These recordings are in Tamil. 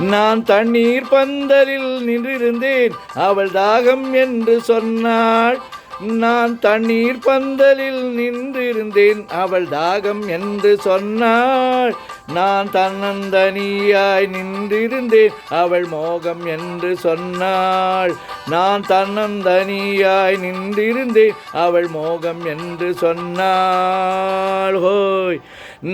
நான் தண்ணீர் பந்தலில் நின்றிருந்தேன், அவள் தாகம் என்று சொன்னாள். நான் தண்ணீர் பந்தலில் நின்றிருந்தேன், அவள் தாகம் என்று சொன்னாள். நான் தன்னந்தனியாய் நின்றிருந்தேன், அவள் மோகம் என்று சொன்னாள். நான் தன்னந்தனியாய் நின்றிருந்தேன், அவள் மோகம் என்று சொன்னாள். ஹோய்,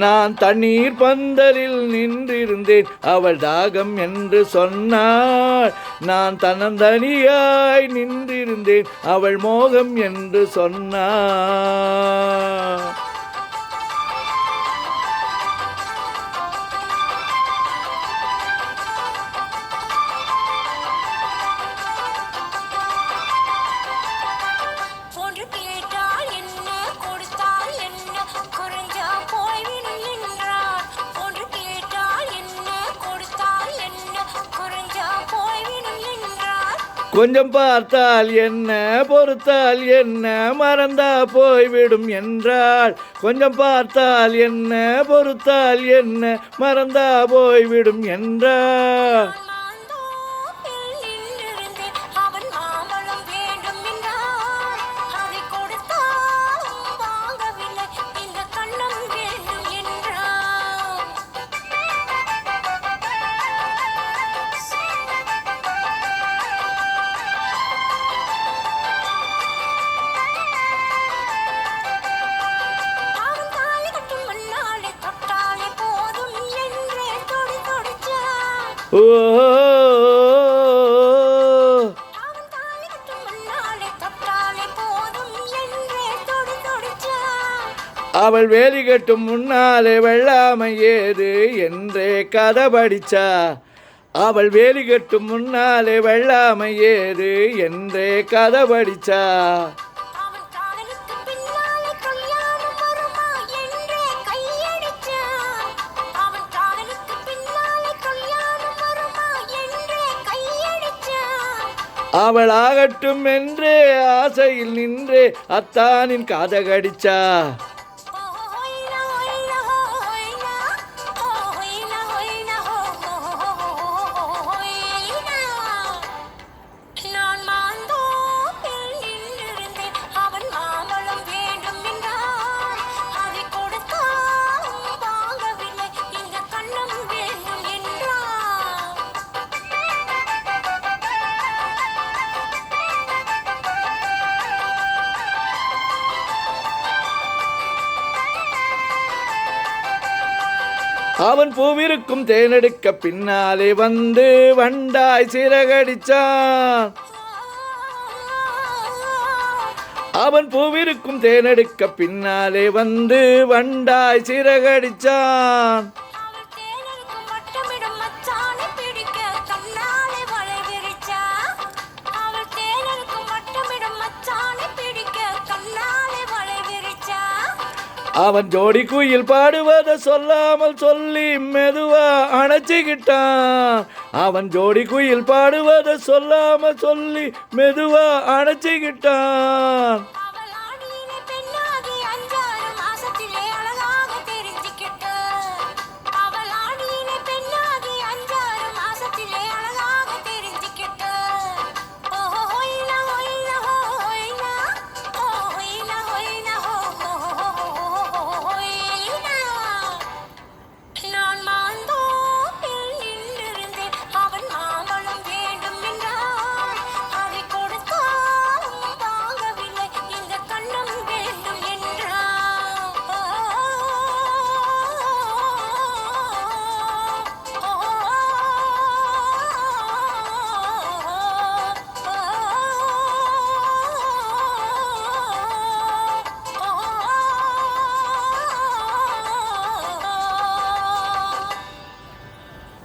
நான் தண்ணீர் பந்தலில் நின்றிருந்தேன், அவள் தாகம் என்று சொன்னாள். நான் தன்னந்தனியாய் நின்றிருந்தேன், அவள் மோகம் என்று சொன்னாள். கொஞ்சம் பார்த்தால் என்ன, பொறுத்தால் என்ன, மறந்தா போய்விடும் என்றாள். கொஞ்சம் பார்த்தால் என்ன, பொறுத்தால் என்ன, மறந்தா போய்விடும் என்றாள். அவள் வேலி கட்டும் முன்னாலே வெள்ளாமை ஏது என்றே கதை படிச்சா. அவள் வேலி கட்டும் முன்னாலே வெள்ளாமை ஏது என்றே கதை படிச்சா. அவள் ஆகட்டும் என்றே ஆசையில் நின்றே அத்தானின் காதை கடிச்சா. அவன் பூவிருக்கும் தேனெடுக்க பின்னாலே வந்து வண்டாய் சிறகடிச்சான். அவன் பூவிருக்கும் தேனெடுக்க பின்னாலே வந்து வண்டாய் சிறகடிச்சான். அவன் ஜோடி குயில் பாடுவதை சொல்லாமல் சொல்லி மெதுவா அணைச்சிக்கிட்டான். அவன் ஜோடி குயில் பாடுவதை சொல்லாமல் சொல்லி மெதுவா அணைச்சிக்கிட்டான்.